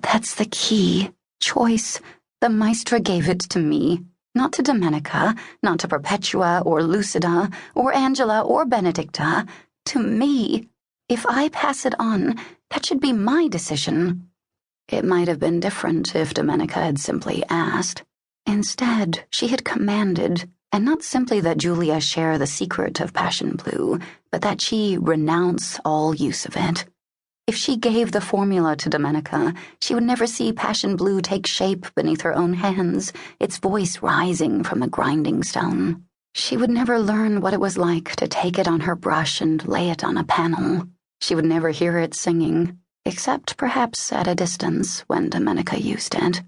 But that's the key. Choice. The Maestra gave it to me. Not to Domenica, not to Perpetua or Lucida or Angela or Benedicta. To me. If I pass it on, that should be my decision. It might have been different if Domenica had simply asked. Instead, she had commanded, and not simply that Giulia share the secret of Passion Blue, but that she renounce all use of it. If she gave the formula to Domenica, she would never see Passion Blue take shape beneath her own hands, its voice rising from the grinding stone. She would never learn what it was like to take it on her brush and lay it on a panel. She would never hear it singing, except perhaps at a distance when Domenica used it.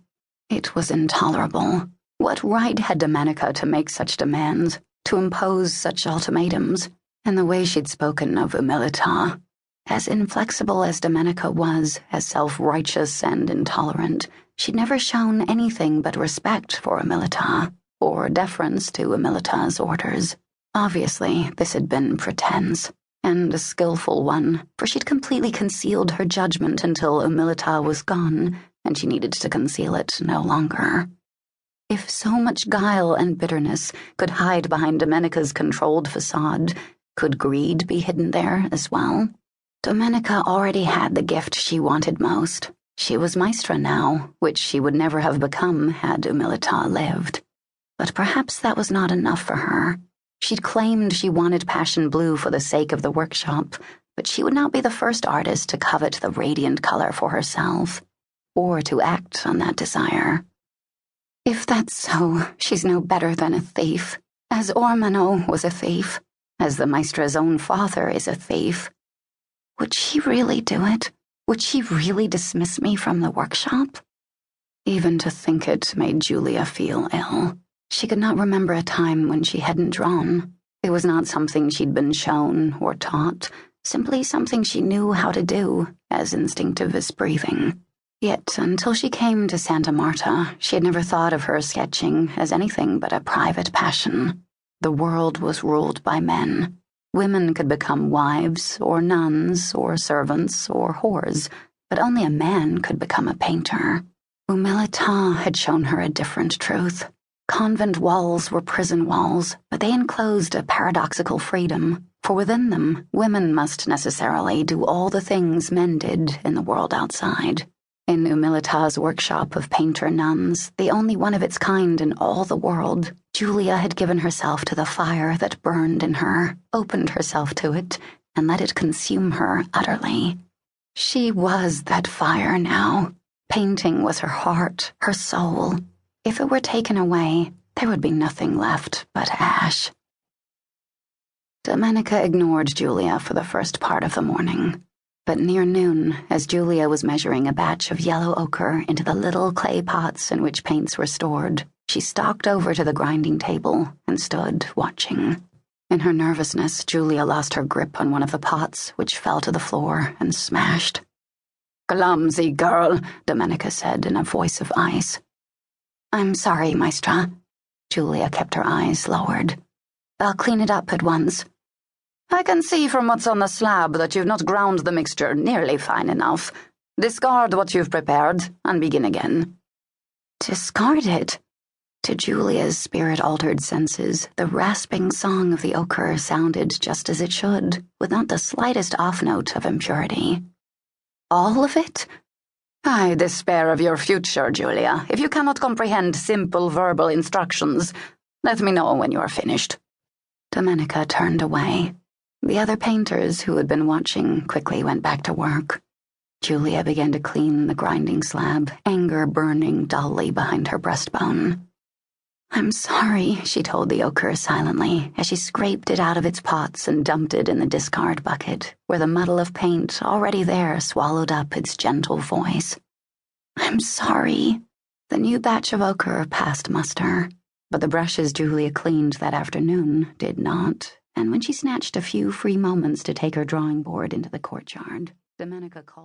It was intolerable. What right had Domenica to make such demands, to impose such ultimatums? And the way she'd spoken of Humilità. As inflexible as Domenica was, as self-righteous and intolerant, she'd never shown anything but respect for Humilità, or deference to Humilità's orders. Obviously, this had been pretense, and a skillful one, for she'd completely concealed her judgment until Humilità was gone, and she needed to conceal it no longer. If so much guile and bitterness could hide behind Domenica's controlled facade, could greed be hidden there as well? Domenica already had the gift she wanted most. She was Maestra now, which she would never have become had Humilità lived. But perhaps that was not enough for her. She'd claimed she wanted Passion Blue for the sake of the workshop, but she would not be the first artist to covet the radiant color for herself, or to act on that desire. If that's so, she's no better than a thief, as Ormano was a thief, as the Maestra's own father is a thief. Would she really do it? Would she really dismiss me from the workshop? Even to think it made Giulia feel ill. She could not remember a time when she hadn't drawn. It was not something she'd been shown or taught, simply something she knew how to do, as instinctive as breathing. Yet, until she came to Santa Marta, she had never thought of her sketching as anything but a private passion. The world was ruled by men. Women could become wives, or nuns, or servants, or whores, but only a man could become a painter. Humilità had shown her a different truth. Convent walls were prison walls, but they enclosed a paradoxical freedom, for within them, women must necessarily do all the things men did in the world outside. In Humilità's workshop of painter nuns, the only one of its kind in all the world, Giulia had given herself to the fire that burned in her, opened herself to it, and let it consume her utterly. She was that fire now. Painting was her heart, her soul. If it were taken away, there would be nothing left but ash. Domenica ignored Giulia for the first part of the morning. But near noon, as Giulia was measuring a batch of yellow ochre into the little clay pots in which paints were stored, she stalked over to the grinding table and stood watching. In her nervousness, Giulia lost her grip on one of the pots, which fell to the floor and smashed. "Clumsy girl," Domenica said in a voice of ice. "I'm sorry, Maestra." Giulia kept her eyes lowered. "I'll clean it up at once." "I can see from what's on the slab that you've not ground the mixture nearly fine enough. Discard what you've prepared and begin again." Discard it? To Giulia's spirit-altered senses, the rasping song of the ochre sounded just as it should, with not the slightest off-note of impurity. All of it? "I despair of your future, Giulia, if you cannot comprehend simple verbal instructions. Let me know when you are finished." Domenica turned away. The other painters who had been watching quickly went back to work. Giulia began to clean the grinding slab, anger burning dully behind her breastbone. "I'm sorry," she told the ochre silently, as she scraped it out of its pots and dumped it in the discard bucket, where the muddle of paint already there swallowed up its gentle voice. "I'm sorry." The new batch of ochre passed muster, but the brushes Giulia cleaned that afternoon did not, and when she snatched a few free moments to take her drawing board into the courtyard, Domenica called